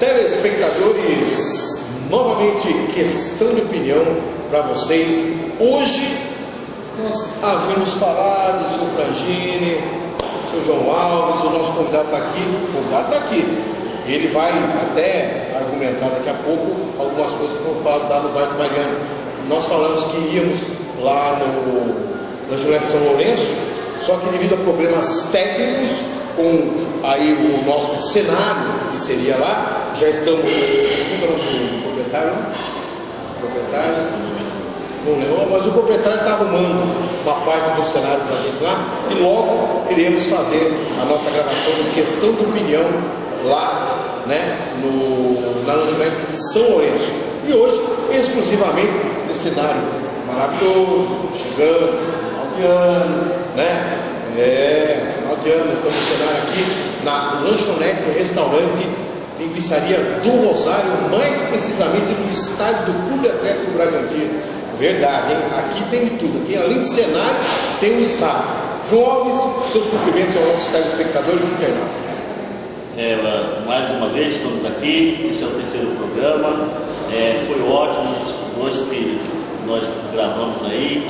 Telespectadores, novamente questão de opinião para vocês. Hoje nós havíamos falado do seu Frangini, do seu João Alves, o nosso convidado está aqui. O convidado está aqui. Ele vai até argumentar daqui a pouco algumas coisas que foram faladas lá no bairro do Mariano. Nós falamos que íamos lá na Juliette São Lourenço, só que devido a problemas técnicos com aí o nosso cenário, que seria lá, já estamos com o proprietário, não lembro, mas o proprietário está arrumando uma parte do cenário para a gente lá, e logo iremos fazer a nossa gravação de questão de opinião lá, né, na Lanchonete São Lourenço. E hoje, exclusivamente, nesse cenário maravilhoso, chegando, final de ano, né? Final de ano, estamos no cenário aqui na Lanchonete Restaurante em Pizzaria do Rosário, mais precisamente no estádio do Clube Atlético Bragantino. Verdade, hein? Aqui tem de tudo. Aqui, além de cenário, tem um estádio. João Alves, seus cumprimentos aos nossos telespectadores e internautas. Mais uma vez estamos aqui, esse é o terceiro programa. Foi ótimo hoje que nós gravamos aí,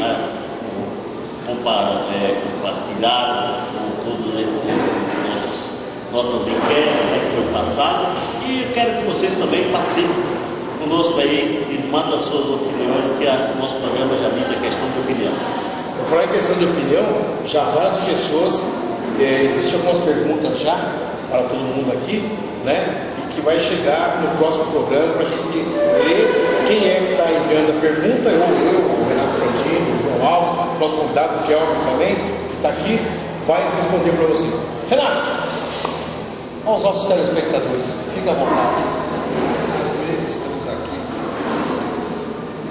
compartilharam com todos esses nossas enquetes, né, que foi passado, e eu quero que vocês também participem conosco aí e mandem as suas opiniões, que o nosso programa já diz a questão de opinião. Eu falei em questão de opinião, já várias pessoas, existem algumas perguntas já para todo mundo aqui, né? E que vai chegar no próximo programa para a gente ler quem é que está enviando a pergunta. Eu, o Renato Frangini, o João Alves, nosso convidado, o Kelvin também, que está aqui, vai responder para vocês. Renato, aos nossos telespectadores, fica à vontade. Mais uma vez estamos aqui,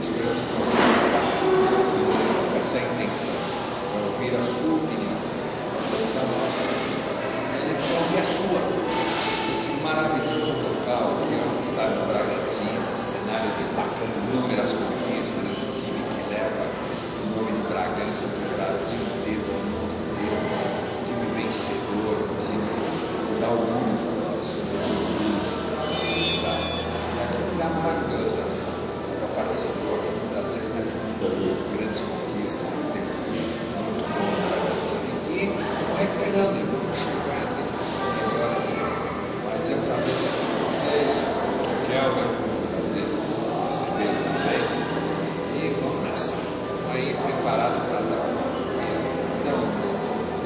esperamos que você participe conosco com essa intenção, para ouvir a sua opinião também. Nós damos a nossa, e a gente quer ouvir a sua, esse maravilhoso local que é o Estádio Bragantino, cenário de bacana, inúmeras conquistas, esse time que leva o nome de Bragança para o Brasil inteiro, para o mundo inteiro, né? Um time vencedor, um time que dá orgulho para o nosso cidade. E aqui é um lugar maravilhoso, né? Já participou muitas vezes, né, João? Grandes conquistas, que tem muito bom no Bragantino. E que estamos recuperando, e vamos chegar a tempos melhores, né? Mas é um prazer estar com vocês, o Kelvin, um prazer recebê-lo também. E vamos nessa. Estamos aí preparados para dar uma.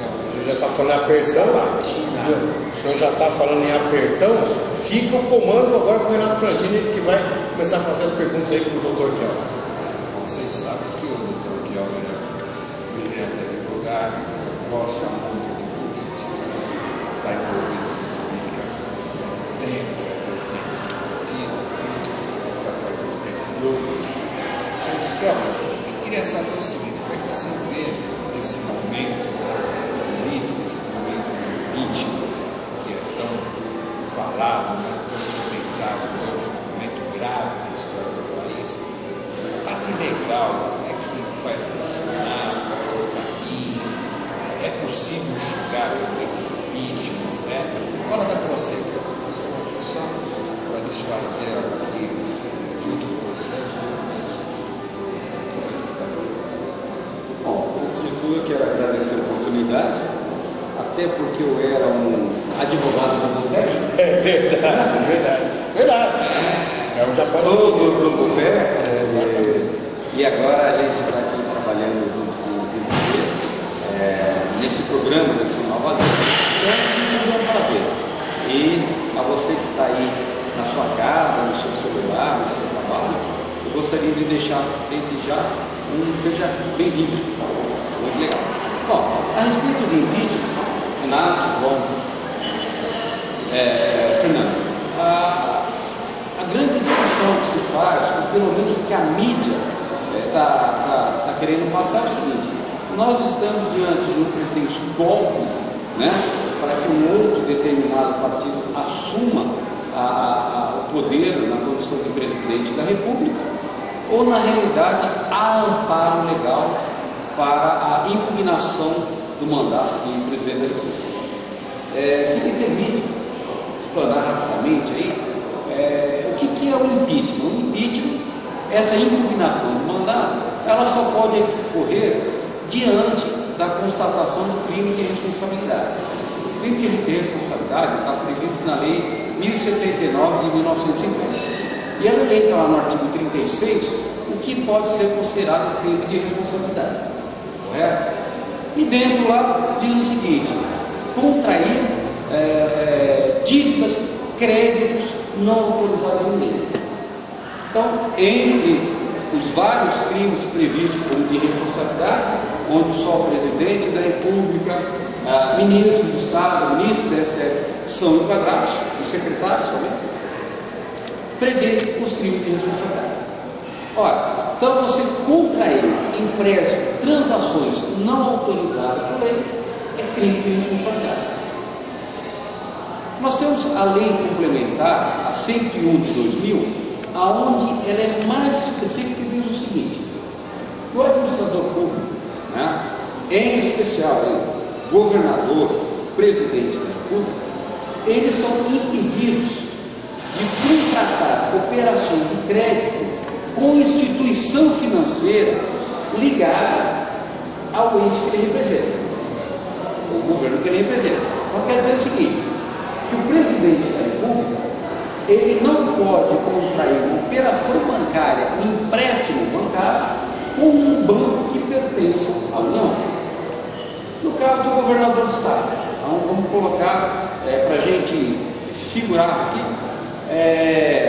O senhor já está falando em apertão? O senhor já está falando em apertão? Fica o comando agora com o Renato Frangini, que vai começar a fazer as perguntas aí para o Dr. Kelvin. Vocês sabem que o Dr. Kelvin é brilhante advogado, gosta muito de política, está envolvido em política há tempo, é presidente do partido político, já foi presidente do grupo. Mas, Kelvin, eu queria saber o seguinte: como é que você vê esse momento político, esse momento político que é tão falado, né, tão comentado hoje, um momento grave na história do país? A parte legal é que vai funcionar, qual é o caminho, é possível chegar realmente no impeachment, né? Fala da você, nós estamos aqui só para desfazer aqui, junto com você, as dúvidas do telespectador. Bom, antes de tudo eu quero agradecer a oportunidade, até porque eu era um advogado do Boteco. É verdade. Todos no Boteco. E agora a gente está aqui trabalhando junto com o PVC nesse programa, nesse nova lei. Então, é um prazer. E a você que está aí na sua casa, no seu celular, no seu trabalho, eu gostaria de deixar desde já seja bem-vindo. Muito legal. Bom, a respeito do impeachment, Renato, João, Fernando, a grande discussão que se faz, ou pelo menos o que a mídia está querendo passar, é o seguinte: nós estamos diante de um pretenso golpe, né, para que um outro determinado partido assuma o poder na condição de presidente da República, ou na realidade há amparo legal para a impugnação do mandato do presidente da República. Se me permite explanar rapidamente aí, é o impeachment? O impeachment, essa impugnação do mandato, ela só pode ocorrer diante da constatação do crime de responsabilidade. O crime de responsabilidade está previsto na Lei 1079 de 1950. E ela elenca lá no artigo 36 o que pode ser considerado crime de responsabilidade. Correto? E dentro lá diz o seguinte: contrair dívidas, créditos não autorizados em lei. Então, entre os vários crimes previstos como de responsabilidade, onde só o presidente da República, ministros do Estado, ministros da STF são enquadrados, os secretários também, prevê os crimes de responsabilidade. Ora, então você contrair empréstimo, transações não autorizadas por lei, é crime de responsabilidade. Nós temos a lei complementar, a 101 de 2000, aonde ela é mais específica e diz o seguinte: que o administrador público, né, em especial o governador, presidente da República, eles são impedidos de contratar operações de crédito com instituição financeira ligada ao ente que ele representa, o governo que ele representa. Então quer dizer o seguinte, que o presidente da República, ele não pode contrair uma operação bancária, um empréstimo bancário com um banco que pertence à União. No caso do governador do Estado, então, vamos colocar para a gente figurar aqui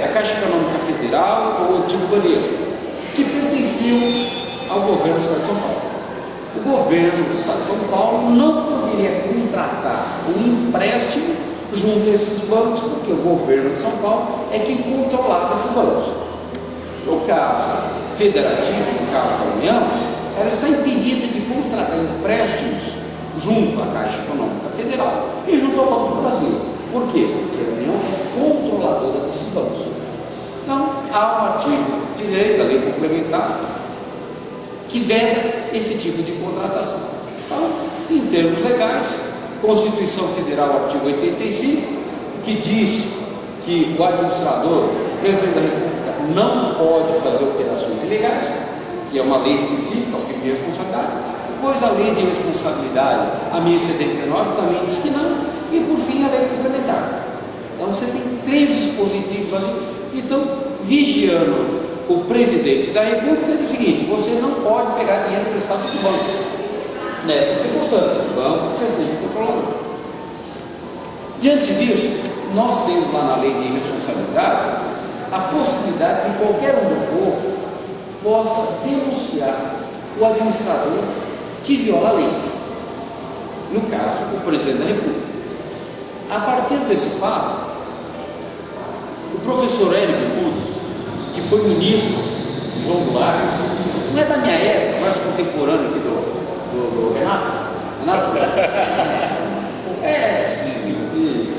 a Caixa Econômica Federal ou o antigo Banesco, que pertenciam ao governo do Estado de São Paulo. O governo do Estado de São Paulo não poderia contratar um empréstimo junto a esses bancos, porque o governo de São Paulo é quem controlava esses bancos. No caso federativo, no caso da União, ela está impedida de contratar empréstimos junto à Caixa Econômica Federal e junto ao Banco do Brasil. Por quê? Porque a União é controladora desses bancos. Então, há um artigo de lei, da lei complementar, que veda esse tipo de contratação. Então, em termos legais, Constituição Federal, artigo 85, que diz que o administrador, o presidente da República, não pode fazer operações ilegais, que é uma lei específica, o crime de responsabilidade, pois a lei de responsabilidade, a 1079, também diz que não, e por fim a lei complementar. Então você tem 3 dispositivos ali que estão vigiando o presidente da República. É o seguinte: você não pode pegar dinheiro emprestado do banco. Nessa circunstância, o banco precisa ser de controlador. Diante disso, nós temos lá na lei de responsabilidade a possibilidade de qualquer um do povo possa denunciar o administrador que viola a lei. No caso, o presidente da República. A partir desse fato, o professor Hélio Bicudo, que foi ministro João Goulart, não é da minha época, mas contemporâneo aqui do Renato? Renato? Isso.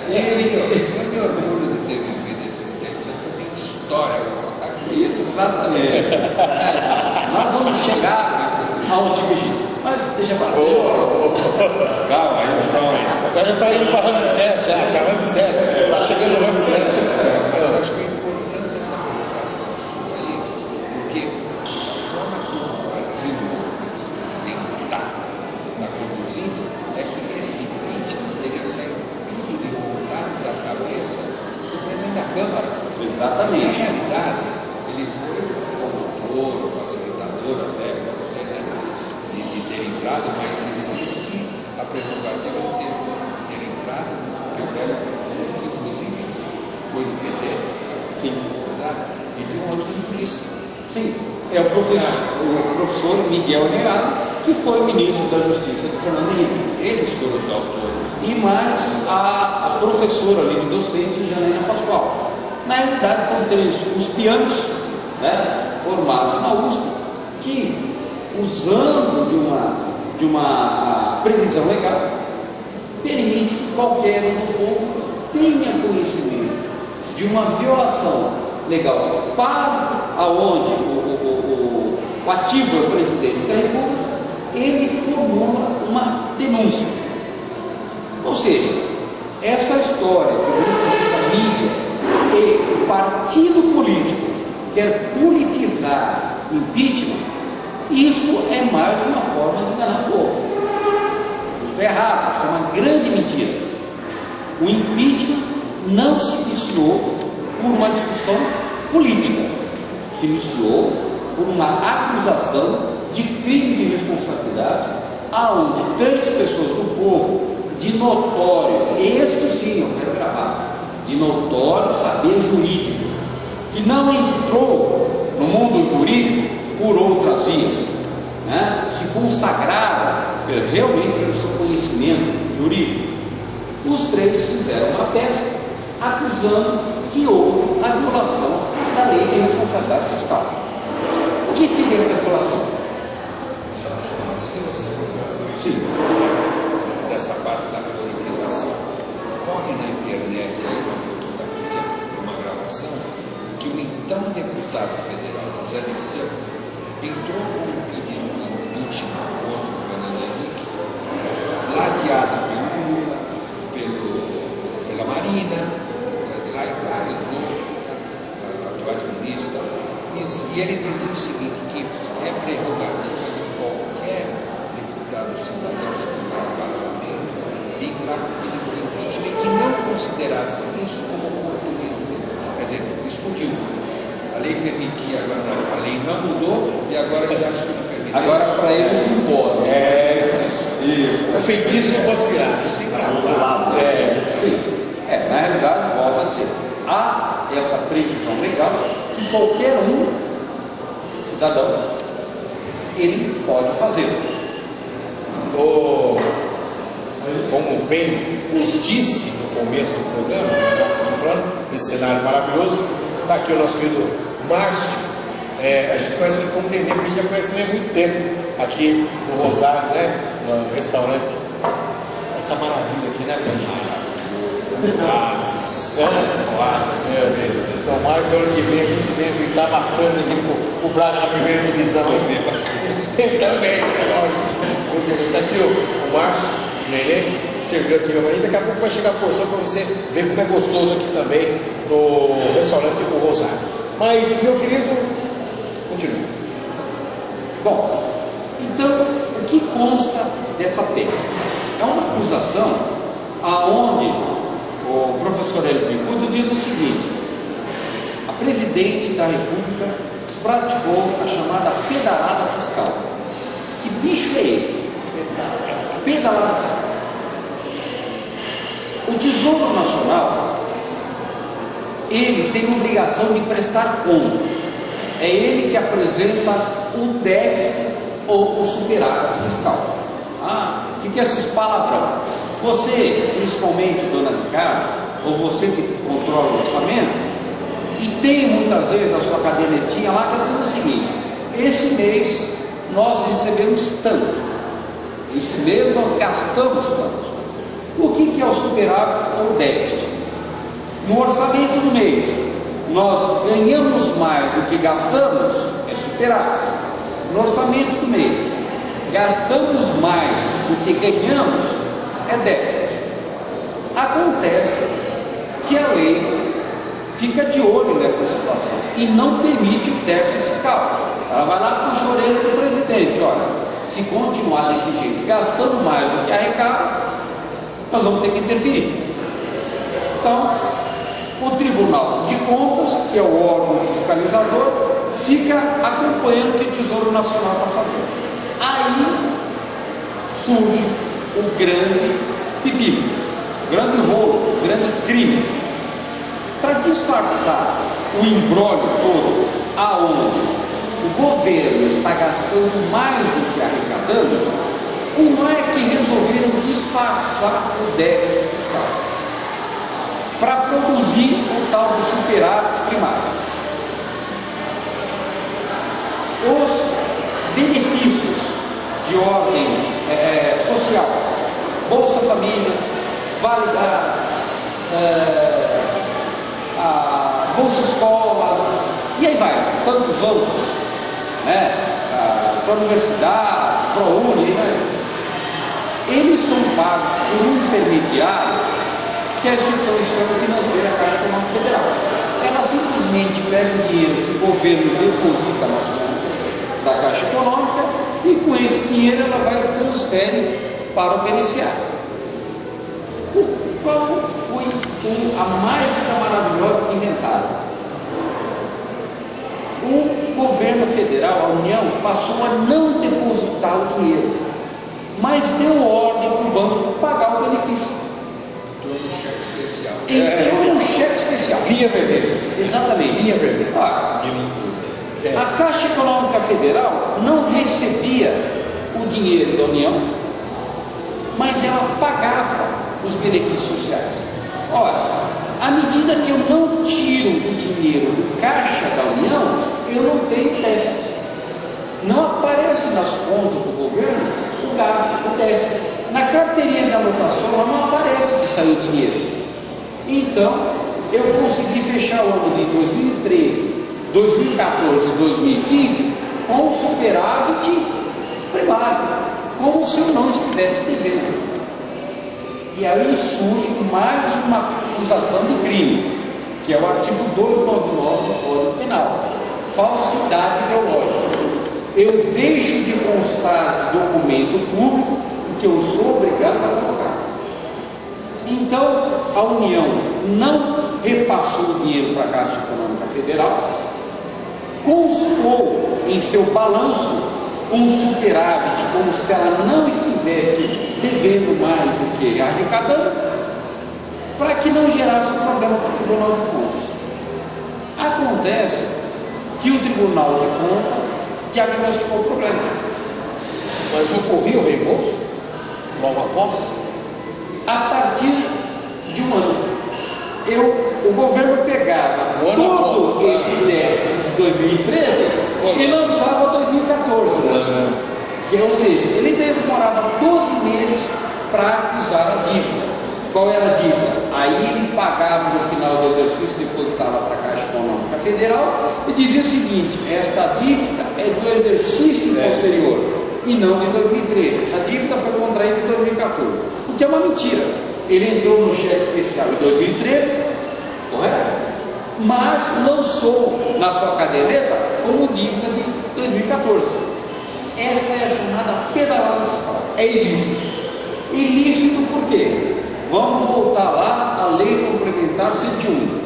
Eu me orgulho de ter vivido esses tempos, eu tenho história para contar com isso. Exatamente. Nós vamos chegar ao Antigo Egito, mas deixa para lá. Calma, aí. Agora está indo para Ramsés, já Ramsés, está chegando no Ramsés. Mas eu acho que é importante essa colocação sua aí, porque a forma como o partido que o vice-presidente está conduzindo é que esse impeachment teria saído tudo de vontade da cabeça do presidente da Câmara. Exatamente. Na realidade, ele foi o condutor, o facilitador, até pode ser, né, de ter entrado, mas existe a prerrogativa de ter entrado pelo Hélio Bicudo, que inclusive foi do PT. Sim. Verdade? E de um outro jurista. Sim. É o professor Miguel Reale, que foi ministro da Justiça do Fernando Henrique. Eles foram os autores. E mais a professora livre docente Janaína Pascoal. Na realidade, são 3 os pianos, né, formados na USP, que, usando de uma previsão legal, permite que qualquer um do povo tenha conhecimento de uma violação legal para aonde o ativo é o presidente da República, ele formula uma denúncia. Ou seja, essa história que muita mídia que o partido político quer politizar o impeachment, isto é mais uma forma de enganar o povo. Isso é errado, isso é uma grande mentira. O impeachment não se iniciou por uma discussão política, se iniciou por uma acusação de crime de responsabilidade, aonde 3 pessoas do povo, de notório, este sim, eu quero gravar, de notório saber jurídico, que não entrou no mundo jurídico por outras vias, né? Se consagraram realmente pelo seu conhecimento jurídico. Os 3 fizeram uma peça acusando que houve a violação da lei de responsabilidade fiscal. O que seria essa violação? Só antes de você continuar. Sim. Dessa parte da politização. Corre na internet aí uma fotografia, uma gravação, de que o então deputado federal José Dirceu entrou com um pedido de impeachment contra o Fernando Henrique, ladeado pelo Lula, pela Marina, de lá e vários outros atuais ministros. E ele dizia o seguinte, que é prerrogativa de qualquer deputado cidadão, se tiver vazamento, de entrar com pedido de impeachment e que não considerasse isso como oportunismo. Quer dizer, explodiu. A lei permitia, a lei não mudou e agora já acho que não permite. Agora para eles não pode. Isso. O feitiço não pode virar. Isso tem gravado. Sim. Na realidade, volta a dizer, há esta previsão legal que qualquer cidadão, ele pode fazer. Como bem nos disse no começo do programa, falando desse cenário maravilhoso, está aqui o nosso querido Márcio. A gente conhece ele como Nenê, porque a gente já conhece ele há muito tempo aqui no Rosário, né? No restaurante. Essa maravilha aqui, né, Fred? Oásis. Oásis. Então, o Marco, ano que vem, a gente vem gritar bastante aqui pro Braga na primeira divisão. Também, Está aqui o Márcio, o Nenê, serviu aqui. E daqui a pouco vai chegar a porção para você ver como é gostoso aqui também no restaurante O Rosário. Mas, meu querido, continue. Bom, então, o que consta dessa peça? É uma acusação aonde o professor Hélio Bicudo diz o seguinte: a presidente da República praticou a chamada pedalada fiscal. Que bicho é esse? Pedalada fiscal. O Tesouro Nacional, ele tem obrigação de prestar contas. É ele que apresenta o déficit ou o superávit fiscal. O que é esses palavrão? Você, principalmente dona de casa, ou você que controla o orçamento, e tem muitas vezes a sua cadernetinha lá que diz o seguinte: esse mês nós recebemos tanto, esse mês nós gastamos tanto. O que é o superávit ou o déficit? No orçamento do mês, nós ganhamos mais do que gastamos, é superávit. No orçamento do mês, gastamos mais do que ganhamos, é déficit. Acontece que a lei fica de olho nessa situação e não permite o déficit fiscal. Ela vai lá puxa a orelha do presidente: olha, se continuar desse jeito, gastando mais do que arrecada, nós vamos ter que interferir. Então, o Tribunal de Contas, que é o órgão fiscalizador, fica acompanhando o que o Tesouro Nacional está fazendo. Aí surge o grande pepino, o grande rolo, o grande crime. Para disfarçar o imbróglio todo, aonde o governo está gastando mais do que arrecadando, como é que resolveram disfarçar o déficit fiscal? Para produzir o tal do superávit primário. Os benefícios de ordem social, Bolsa Família, Vale Gás, a Bolsa Escola, e aí vai, tantos outros, né? Para a universidade, para a UNI, né? Eles são pagos por um intermediário, que é a instituição financeira, a Caixa Econômica Federal. pega o dinheiro que o governo deposita nas contas da Caixa Econômica e com esse dinheiro ela vai e transfere para o beneficiário. Qual foi a mágica maravilhosa que inventaram? O governo federal, a União, passou a não depositar o dinheiro, mas deu ordem para o banco pagar o benefício. Entrou no cheque especial. Entrou no cheque especial. Linha vermelha. Exatamente. Linha vermelha. De loucura. A Caixa Econômica Federal não recebia o dinheiro da União, mas ela pagava os benefícios sociais. Ora, à medida que eu não tiro o dinheiro do caixa da União, eu não tenho déficit. Não aparece nas contas do governo o gasto, o déficit. Na carteirinha da lotação não aparece que saiu dinheiro. Então, eu consegui fechar o ano de 2013, 2014 e 2015 com superávit primário, como se eu não estivesse devendo. E aí surge mais uma acusação de crime, que é o artigo 299 do Código Penal, falsidade ideológica. Eu deixo de constar documento público que eu sou obrigado a colocar. Então, a União não repassou o dinheiro para a Caixa Econômica Federal, constou em seu balanço um superávit, como se ela não estivesse devendo mais do que arrecadando, para que não gerasse um problema para o Tribunal de Contas. Acontece que o Tribunal de Contas diagnosticou o problema. Mas ocorria o reembolso logo após? A partir de um ano. O governo pegava todo esse déficit de 2013 e lançava 2014. Ou seja, ele demorava 12 meses para acusar a dívida. Qual era a dívida? Aí ele pagava no final do exercício, depositava para a Caixa Econômica Federal e dizia o seguinte: esta dívida é do exercício posterior e não de 2013. Essa dívida foi contraída em 2014. O que é uma mentira. Ele entrou no cheque especial em 2013, correto? Mas lançou na sua caderneta como dívida de 2014. Essa é a chamada pedalada fiscal. É ilícito. Ilícito por quê? Vamos voltar lá à Lei Complementar 101.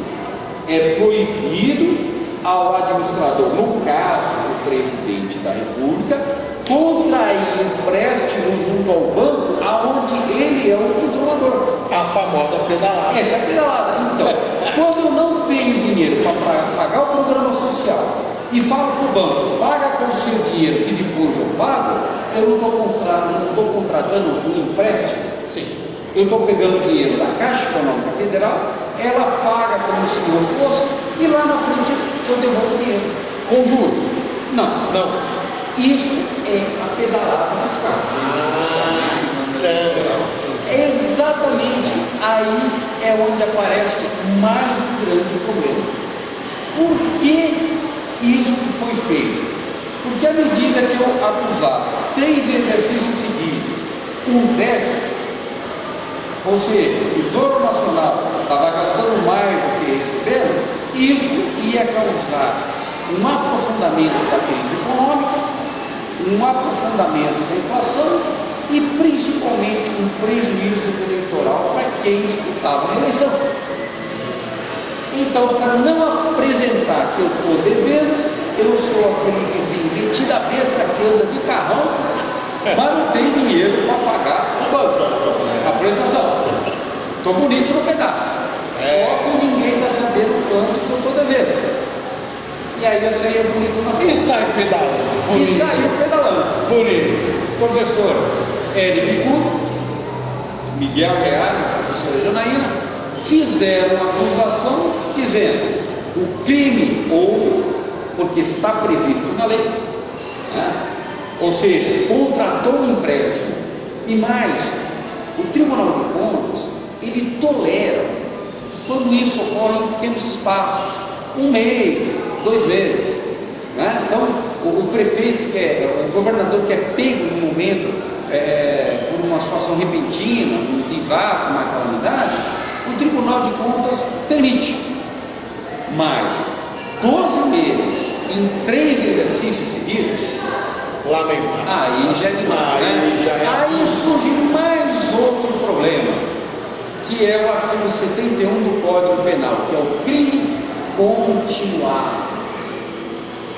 É proibido ao administrador, no caso o presidente da República, contrair empréstimo junto ao banco aonde ele é o controlador. A famosa pedalada. Essa é a pedalada. Então, quando eu não tenho dinheiro para pagar o programa social e falo para o banco, paga com o seu dinheiro que depois eu pago, eu não estou contratando um empréstimo. Sim. Eu estou pegando dinheiro da Caixa Econômica Federal, ela paga como se eu fosse, e lá na frente eu devolvo o dinheiro. Com juros? Não. Não. Isso é a pedalada fiscal. É exatamente aí é onde aparece mais um grande problema. Por que isso foi feito? Porque à medida que eu acusasse 3 exercícios seguidos com déficit, ou seja, o Tesouro Nacional estava gastando mais do que recebendo, isso ia causar um aprofundamento da crise econômica, um aprofundamento da inflação e principalmente um prejuízo eleitoral para quem disputava a eleição. Então, para não apresentar que eu estou devendo, eu sou aquele vizinho metido a besta que anda de carrão, mas não tem dinheiro para pagar a prestação. Estou bonito no pedaço. Só que ninguém está sabendo o quanto que eu estou devendo. E aí eu saía bonito na frente. E sai pedalando. E saiu pedalando. Bonito. Professor Hélio Bicudo, Miguel Reale, professora Janaína, fizeram uma acusação dizendo: o crime houve porque está previsto na lei, né? Ou seja, contratou um empréstimo. E mais, o Tribunal de Contas, ele tolera quando isso ocorre em pequenos espaços, 1 mês, 2 meses, né? Então, o prefeito, o governador que é pego no momento por uma situação repentina, um desastre, uma calamidade, o Tribunal de Contas permite. Mas 12 meses em 3 exercícios seguidos, Lamentável. aí já é demais, Aí né? já é. Aí surge mais outro problema, que é o artigo 71 do Código Penal, que é o crime continuado.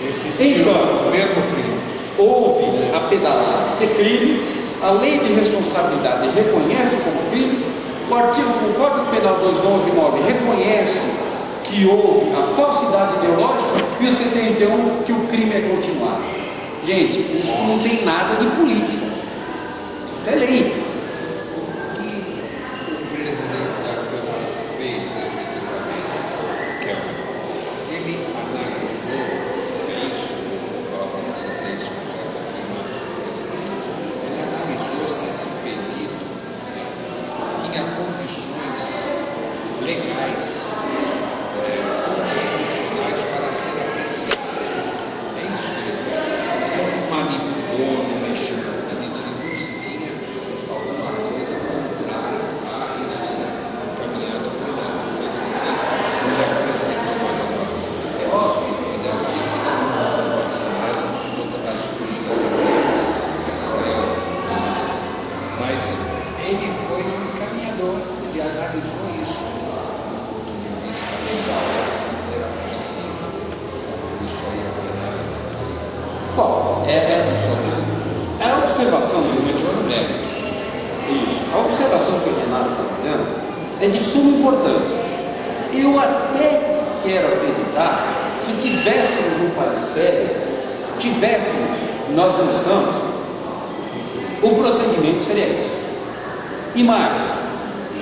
Então, O mesmo crime. houve a pedalada que é crime, a lei de responsabilidade reconhece como crime, o Código Penal 299 reconhece que houve a falsidade ideológica e o 71 que o crime é continuado. Gente, isso não tem nada de política, isso é lei. O que o presidente da Câmara fez efetivamente, ele analisou, é isso, vou falar para você se é isso que você confirmar, ele analisou se esse pedido tinha condições legais, constitucionais para ser apreciado. É isso que ele fez. Ele não manipulou, não mexeu no pedido, ele viu se tinha alguma coisa contrária a isso ser encaminhado ao plenário. Mas ele acrescentou mais alguma coisa. É óbvio que ele não pode ser essa por conta das cirurgias anteriores, isso aí é beleza. Mas ele foi um encaminhador, ele analisou isso do ponto de vista legal, se era possível isso aí é plenário. Bom, essa é a observação do Entrou no mérito. Isso. A observação que o Renato está fazendo é de suma importância. Eu até quero acreditar, se tivéssemos um país sério, nós não estamos, o procedimento seria isso. E mais,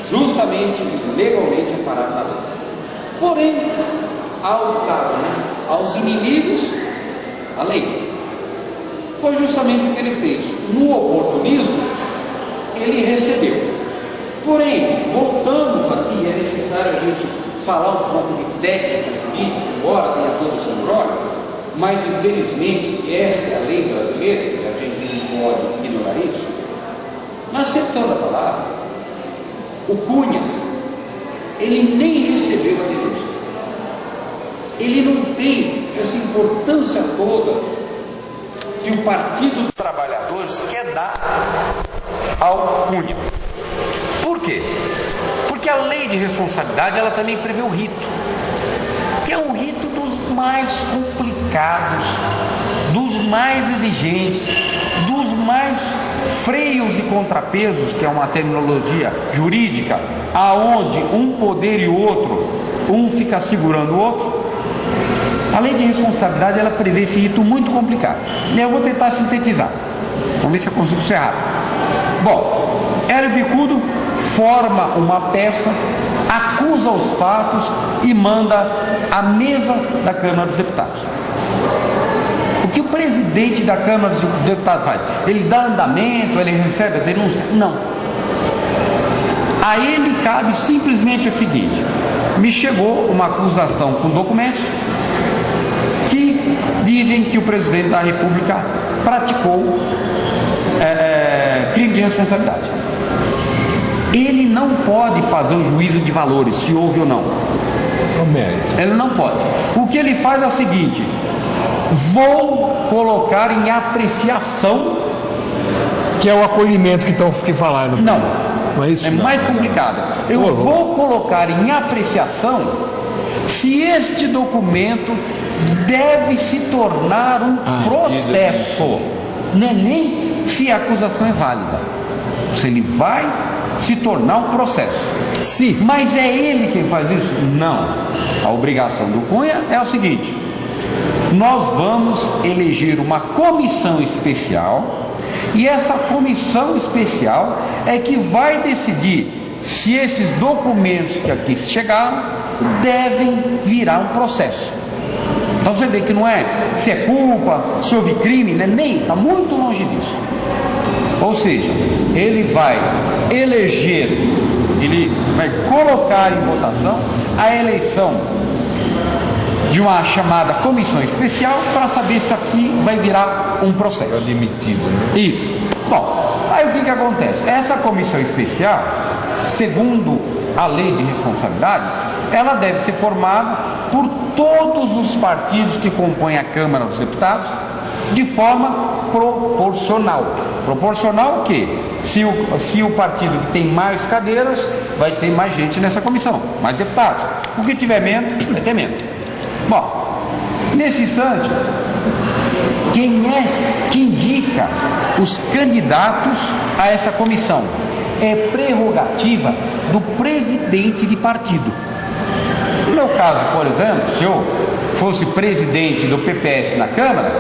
justamente e legalmente amparado na lei. Porém, aos inimigos, a lei. Foi justamente o que ele fez. No oportunismo, ele recebeu. Porém, voltamos aqui, é necessário a gente falar um pouco de técnica jurídica, embora tenha todo esse embrólio, mas infelizmente essa é a lei brasileira, e a gente não pode ignorar isso. Na acepção da palavra, o Cunha, ele nem recebeu a denúncia. Ele não tem essa importância toda que o Partido dos Trabalhadores quer dar ao Cunha. Por quê? Porque a lei de responsabilidade, ela também prevê o rito, que é um rito dos mais complicados, dos mais exigentes, dos mais freios e contrapesos, que é uma terminologia jurídica, aonde um poder e o outro, um fica segurando o outro. A lei de responsabilidade, ela prevê esse rito muito complicado. Eu vou tentar sintetizar. Vamos ver se eu consigo ser rápido. Bom, Hélio Bicudo forma uma peça, acusa os fatos e manda à mesa da Câmara dos Deputados. O que o presidente da Câmara dos Deputados faz? Ele dá andamento, ele recebe a denúncia? Não. A ele cabe simplesmente o seguinte: me chegou uma acusação com documentos que dizem que o presidente da República praticou crime de responsabilidade. Ele não pode fazer um juízo de valores, se houve ou não. Ele não pode. O que ele faz é o seguinte: vou colocar em apreciação. Que é o acolhimento que falaram. Não, Não é isso? é mais complicado. Eu vou colocar em apreciação se este documento deve se tornar um processo. Não é nem se a acusação é válida. Se ele vai se tornar um processo. Sim. Mas é ele quem faz isso? Não. A obrigação do Cunha é o seguinte: nós vamos eleger uma comissão especial, e essa comissão especial é que vai decidir se esses documentos que aqui chegaram devem virar um processo. Então você vê que não é se é culpa, se houve crime, né? Nem, está muito longe disso. Ou seja, ele vai eleger, ele vai colocar em votação a eleição de uma chamada comissão especial para saber se isso aqui vai virar um processo. Admitido, né? Isso. Bom, aí o que acontece? Essa comissão especial, segundo a lei de responsabilidade, ela deve ser formada por todos os partidos que compõem a Câmara dos Deputados de forma proporcional. Proporcional o quê? Se o partido que tem mais cadeiras, vai ter mais gente nessa comissão, mais deputados. O que tiver menos, vai ter menos. Bom, nesse instante, quem é que indica os candidatos a essa comissão? É prerrogativa do presidente de partido. No meu caso, por exemplo, se eu fosse presidente do PPS na Câmara,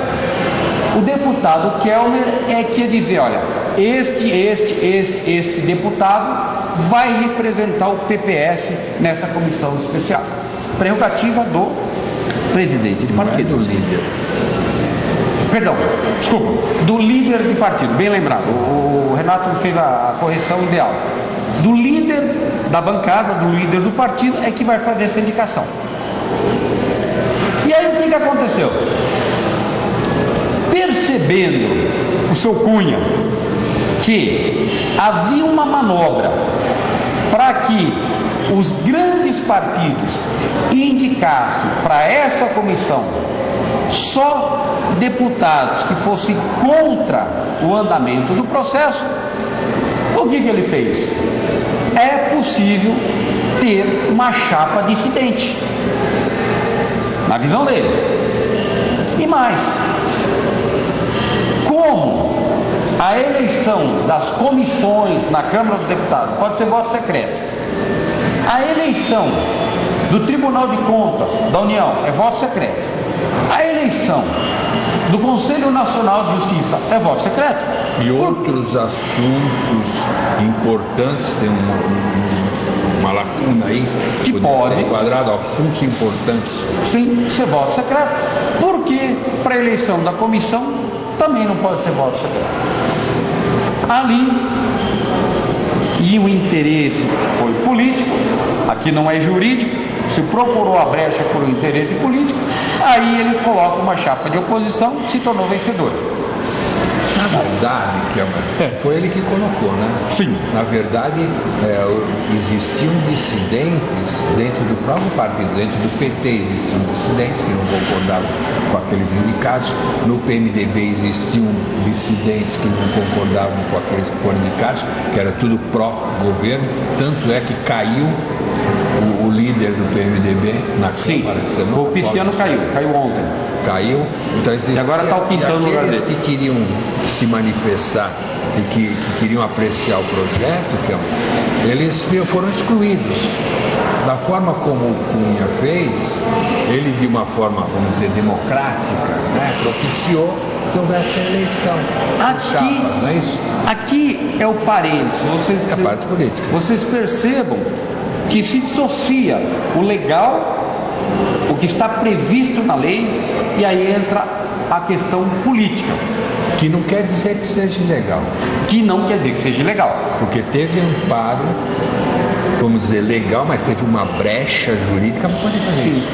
o deputado Kellner é que ia dizer, olha, este deputado vai representar o PPS nessa comissão especial. Prerrogativa do presidente de partido. Não é do líder. Perdão, desculpa, do líder de partido, bem lembrado, o Renato fez a correção ideal. Do líder da bancada, do líder do partido, é que vai fazer essa indicação. E aí o que aconteceu? Percebendo o seu Cunha que havia uma manobra para que os grandes partidos indicassem para essa comissão só deputados que fossem contra o andamento do processo, o que ele fez? É possível ter uma chapa dissidente, na visão dele. E mais, como a eleição das comissões na Câmara dos Deputados pode ser voto secreto, a eleição do Tribunal de Contas da União é voto secreto, a eleição do Conselho Nacional de Justiça é voto secreto. E outros assuntos importantes, tem uma lacuna aí, que pode ser enquadrado, assuntos importantes. Sim, ser voto secreto. Porque para a eleição da comissão também não pode ser voto secreto. Ali, e o interesse foi político, aqui não é jurídico, se procurou a brecha por um interesse político, aí ele coloca uma chapa de oposição e se tornou vencedor. Na verdade, foi ele que colocou, né? Sim. Na verdade, existiam dissidentes dentro do próprio partido, dentro do PT existiam dissidentes que não concordavam com aqueles indicados, no PMDB existiam dissidentes que não concordavam com aqueles que foram indicados, que era tudo pró-governo, tanto é que caiu o líder do PMDB na Câmara. Sim, o Pisciano caiu ontem. Caiu, então existia, e agora está o Quintão no lugar dele. Aqueles que queriam se manifestar e que queriam apreciar o projeto, eles foram excluídos. Da forma como o Cunha fez, ele de uma forma, vamos dizer, democrática, né, propiciou que houvesse a eleição. Chapas, não é isso? Aqui é o parênteses. É a parte política. Vocês percebam que se dissocia o legal, o que está previsto na lei, e aí entra a questão política. Que não quer dizer que seja ilegal. Que não quer dizer que seja ilegal. Porque teve amparo, vamos dizer, legal, mas teve uma brecha jurídica para poder fazer isso.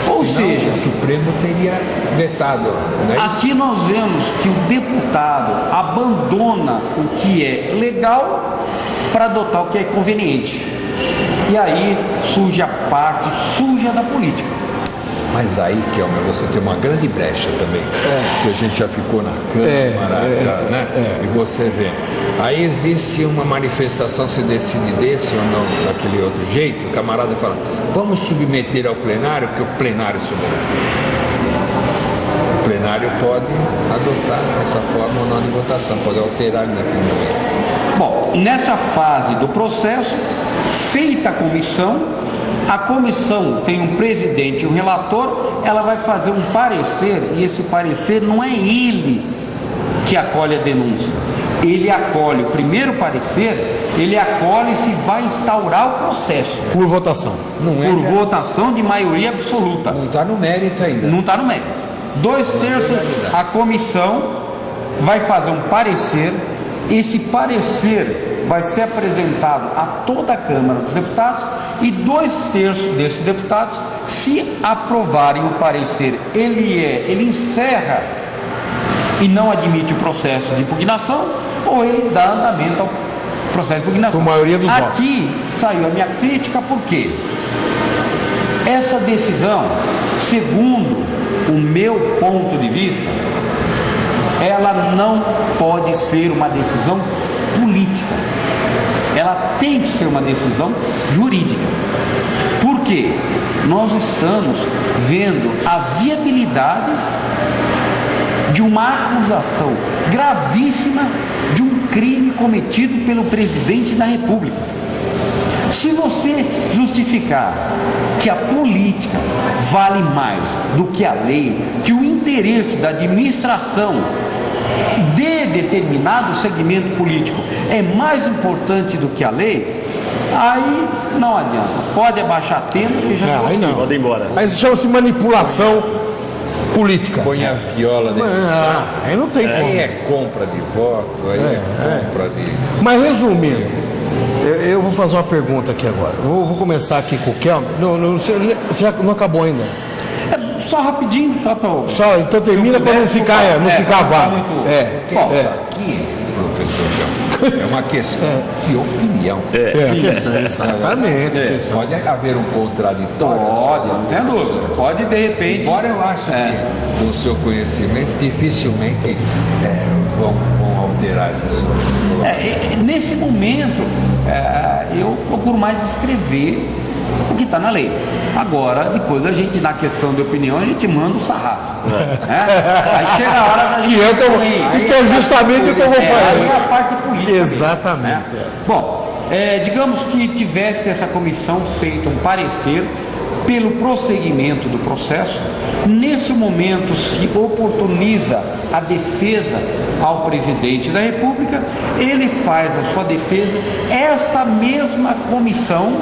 Ou senão, seja, o Supremo teria vetado. Não é aqui isso? nós vemos que o deputado abandona o que é legal para adotar o que é conveniente. E aí surge a parte suja da política. Mas aí, Kelmer, você tem uma grande brecha também, que a gente já ficou na Câmara, né? E você vê. Aí existe uma manifestação, se decide desse ou não, daquele outro jeito, o camarada fala, vamos submeter ao plenário, porque o plenário soberano. O plenário pode adotar essa forma ou não de votação, pode alterar naquele momento. Bom, nessa fase do processo, feita a comissão tem um presidente e um relator, ela vai fazer um parecer, e esse parecer não é ele que acolhe a denúncia, ele acolhe o primeiro parecer, ele acolhe se vai instaurar o processo. Por votação. Por votação de maioria absoluta. Não está no mérito ainda. Não está no mérito. 2/3, a comissão vai fazer um parecer, esse parecer vai ser apresentado a toda a Câmara dos Deputados e 2/3 desses deputados, se aprovarem o parecer, ele encerra e não admite o processo de impugnação, ou ele dá andamento processo de impugnação. Por maioria dos votos. Aqui saiu a minha crítica, por quê? Essa decisão, segundo o meu ponto de vista, ela não pode ser uma decisão política. Ela tem que ser uma decisão jurídica. Por quê? Nós estamos vendo a viabilidade de uma acusação gravíssima de um crime cometido pelo presidente da República. Se você justificar que a política vale mais do que a lei, que o interesse da administração de determinado segmento político é mais importante do que a lei, aí não adianta. Pode abaixar a tenda que já Aí não. Pode ir embora. Aí isso chama-se manipulação política. Põe a viola dentro do saco. Aí não tem como. Aí é compra de voto, aí é compra de... Mas resumindo, eu vou fazer uma pergunta aqui agora. Vou começar aqui com o Kelmer. Você já não acabou ainda. só rapidinho, só para... Só, então termina para não ficar vago. Aqui, professor, é uma questão de opinião. Exatamente. Pode haver um contraditório. Pode, não tem dúvida. Pode, de repente... Embora eu acho que, com o seu conhecimento, dificilmente vão alterar essas coisas. Nesse momento, eu procuro mais escrever o que está na lei. Agora, depois a gente, na questão de opinião, a gente manda o sarrafo. Aí chega a hora da gente... E é justamente o que eu vou fazer. Aí é a parte política. Exatamente. Bom, digamos que tivesse essa comissão feito um parecer pelo prosseguimento do processo. Nesse momento se oportuniza a defesa ao presidente da República, ele faz a sua defesa, esta mesma comissão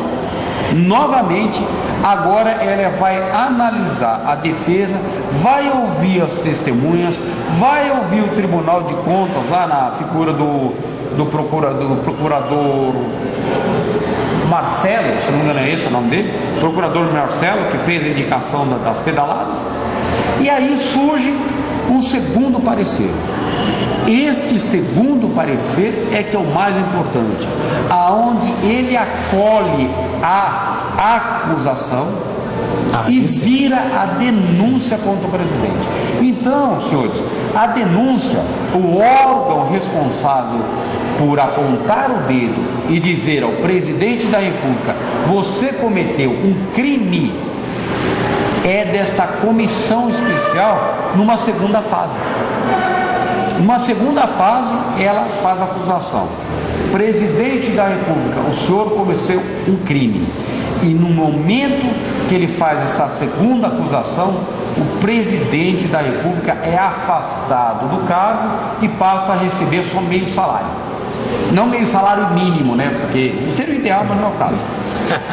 novamente, agora ela vai analisar a defesa, vai ouvir as testemunhas, vai ouvir o Tribunal de Contas lá na figura do procurador Marcelo, se não me engano é esse o nome dele, procurador Marcelo, que fez a indicação das pedaladas, e aí surge um segundo parecer. Este segundo parecer é que é o mais importante, aonde ele acolhe a acusação e vira a denúncia contra o presidente. Então, senhores, a denúncia, o órgão responsável por apontar o dedo e dizer ao presidente da República: você cometeu um crime, é desta comissão especial numa segunda fase. Numa segunda fase, ela faz a acusação: presidente da República, o senhor cometeu um crime. E no momento que ele faz essa segunda acusação, o presidente da República é afastado do cargo e passa a receber só meio salário. Não meio salário mínimo, né? Porque seria o ideal, mas não é o caso.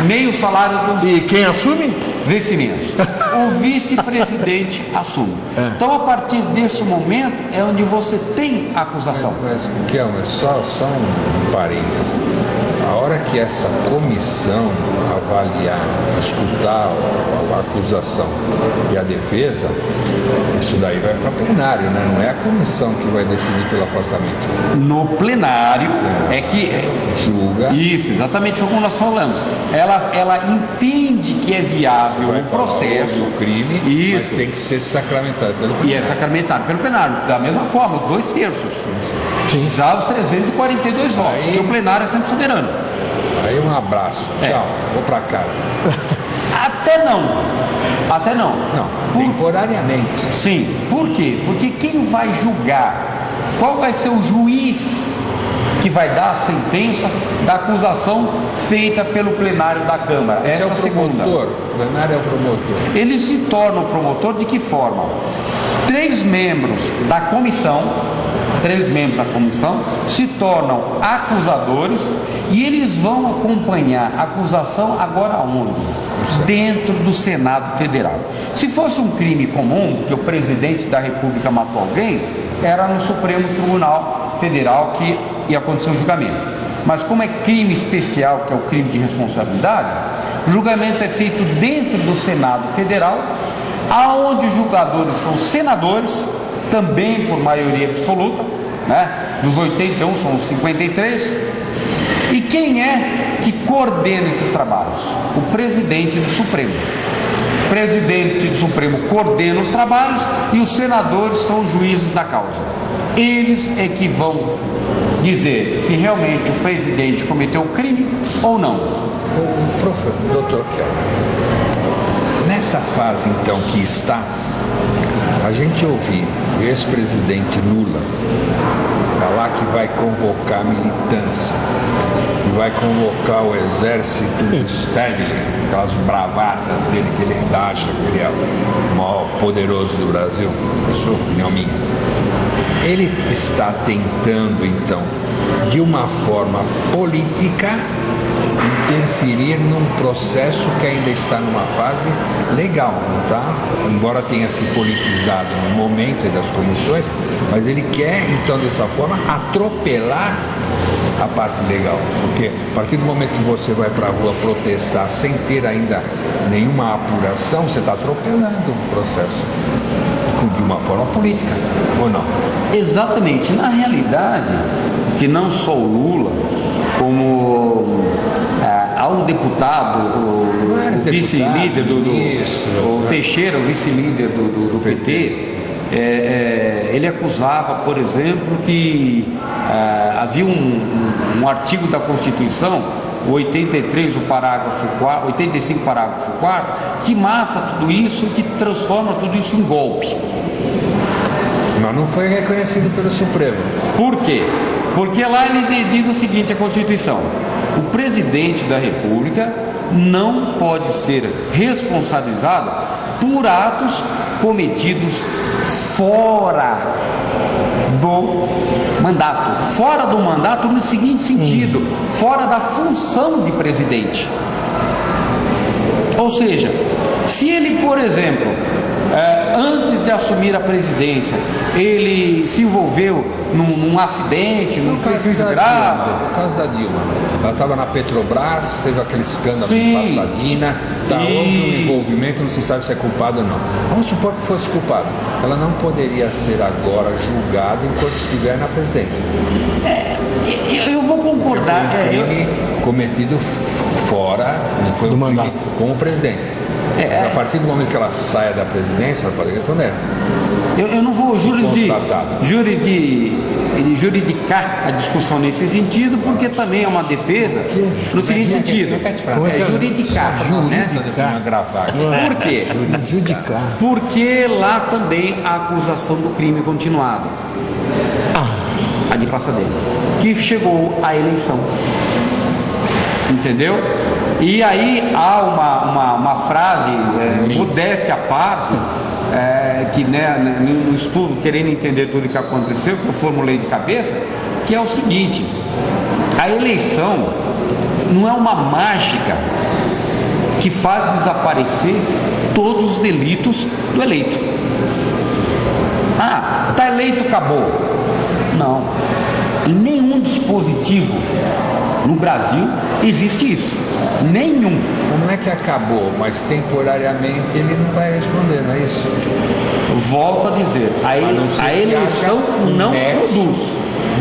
Meio salário do... E quem assume? Vencimentos. O vice-presidente assume. Então, a partir desse momento, é onde você tem a acusação. Mas, Kelmer, só um parênteses. A hora que essa comissão avaliar, escutar a acusação e a defesa, isso daí vai para plenário, né? Não é a comissão que vai decidir pelo afastamento. No plenário é que... Julga. Isso, exatamente como nós falamos. Ela entende que é viável o processo. O crime, isso, mas tem que ser sacramentado pelo plenário. E é sacramentado pelo plenário. Da mesma forma, os 2/3. Sim. Já os 342 votos, Aí... que o plenário é sempre soberano. Aí um abraço, tchau, vou para casa. Até não. Não, temporariamente. Sim, por quê? Porque quem vai julgar, qual vai ser o juiz que vai dar a sentença da acusação feita pelo plenário da Câmara? Esse Essa é o segunda. promotor, o plenário é o promotor. Ele se torna o promotor de que forma? 3 membros da comissão se tornam acusadores e eles vão acompanhar a acusação agora onde? Dentro do Senado Federal. Se fosse um crime comum, que o presidente da República matou alguém, era no Supremo Tribunal Federal que ia acontecer o julgamento. Mas como é crime especial, que é o crime de responsabilidade, o julgamento é feito dentro do Senado Federal, aonde os julgadores são senadores, também por maioria absoluta, né? Dos 81 são os 53, quem é que coordena esses trabalhos? O presidente do Supremo. O presidente do Supremo coordena os trabalhos e os senadores são os juízes da causa. Eles é que vão dizer se realmente o presidente cometeu crime ou não. Doutor Kelmer, nessa fase então que está, a gente ouvir o ex-presidente Lula falar que vai convocar militância, que vai convocar o exército Stedley, aquelas bravatas dele, que ele ainda acha que ele é o maior poderoso do Brasil, isso é opinião minha. Ele está tentando, então, de uma forma política, interferir num processo que ainda está numa fase legal, não tá? Embora tenha se politizado no momento das comissões, mas ele quer, então, dessa forma, atropelar a parte legal, porque a partir do momento que você vai para a rua protestar sem ter ainda nenhuma apuração, você está atropelando o processo de uma forma política, ou não? Exatamente. Na realidade, que não só o Lula, como há um deputado, o vice-líder o Teixeira, o vice-líder do PT, ele acusava, por exemplo, que havia um artigo da Constituição, o 83, o parágrafo 4, 85, parágrafo 4, que mata tudo isso, que transforma tudo isso em golpe. Mas não foi reconhecido pelo Supremo. Por quê? Porque lá ele diz o seguinte, a Constituição: o presidente da República não pode ser responsabilizado por atos cometidos fora do mandato. Fora do mandato no seguinte sentido, fora da função de presidente. Ou seja, se ele, por exemplo, antes de assumir a presidência, ele se envolveu num acidente, num prejuízo grave. No caso da Dilma, ela estava na Petrobras, teve aquele escândalo de Passadina, houve um envolvimento, não se sabe se é culpado ou não. Vamos supor que fosse culpado. Ela não poderia ser agora julgada enquanto estiver na presidência. Eu vou concordar. Foi um crime cometido fora, não foi do um mandato crime com o presidente. A partir do momento que ela saia da presidência, ela pode responder. Eu não vou juridicar a discussão nesse sentido, porque também é uma defesa no seguinte sentido. Juridicar. Por quê? Porque lá também a acusação do crime continuado, a de Passadena, que chegou à eleição. Entendeu? E aí há uma frase, modéstia à parte, que no estudo, querendo entender tudo o que aconteceu, que eu formulei de cabeça, que é o seguinte: a eleição não é uma mágica que faz desaparecer todos os delitos do eleito. Tá eleito, acabou. Não. Em nenhum dispositivo no Brasil existe isso. Nenhum. Não é que acabou, mas temporariamente ele não vai responder, não é isso? Volto a dizer, a eleição não produz.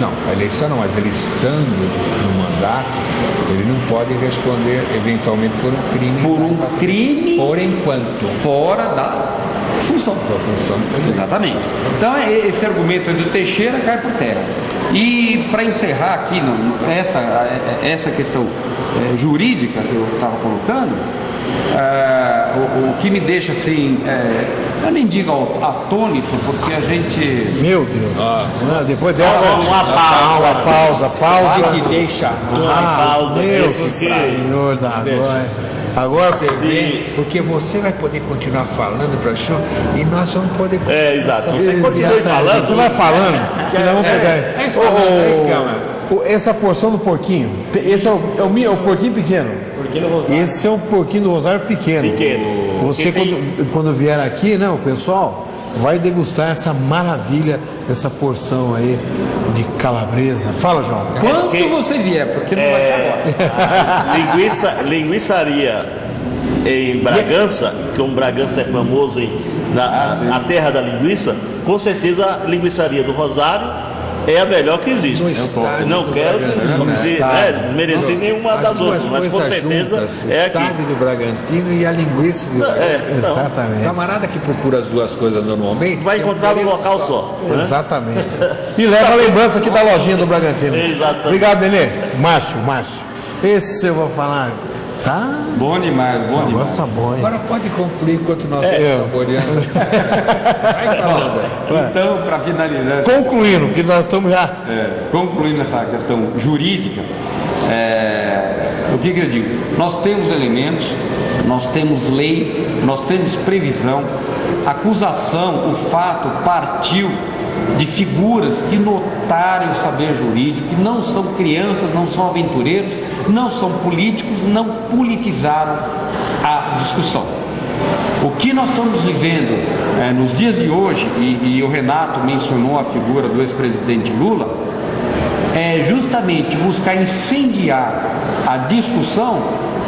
Não, a eleição não, mas ele estando no mandato, ele não pode responder eventualmente por um crime. Por um crime, por enquanto. Fora da função. Exatamente. Então esse argumento do Teixeira cai por terra. E para encerrar aqui essa questão jurídica que eu estava colocando, o que me deixa assim, eu nem digo atônito, porque a gente... Meu Deus. Nossa. Depois dessa... Uma pausa. Que deixa pausa. Meu Senhor da glória. Agora você vê, porque você vai poder continuar falando para show e nós vamos poder. Exato. Você continua falando. Você vai falando. Que nós vamos pegar. Essa porção do porquinho. Esse é o porquinho pequeno. Esse é o porquinho do Rosário pequeno. Você quando vier aqui, né, o pessoal vai degustar essa maravilha, essa porção aí de calabresa. Fala, João. Quando você vier, porque não vai ser agora. Linguiçaria em Bragança, como Bragança é famoso na terra da linguiça, com certeza a linguiçaria do Rosário é a melhor que existe. Não quero desmerecer nenhuma das outras, mas com certeza juntas, é o aqui. estádio do Bragantino e a linguiça do Bragantino. Exatamente. O camarada que procura as duas coisas normalmente Vai encontrar num local só. Né? Exatamente. E leva a lembrança aqui da lojinha do Bragantino. Exatamente. Obrigado, Nenê. Márcio. Esse eu vou falar. Tá. Bom demais, bom O demais. negócio tá bom, hein? Agora pode concluir enquanto nós estamos saboreando. Vai, Calanda. Então, para finalizar, Concluindo, que nós estamos já. concluindo essa questão jurídica, o que eu digo? Nós temos elementos, nós temos lei, nós temos previsão, acusação, o fato partiu de figuras de notário saber jurídico, que não são crianças, não são aventureiros, não são políticos, não politizaram a discussão. O que nós estamos vivendo nos dias de hoje, e o Renato mencionou a figura do ex-presidente Lula, é justamente buscar incendiar a discussão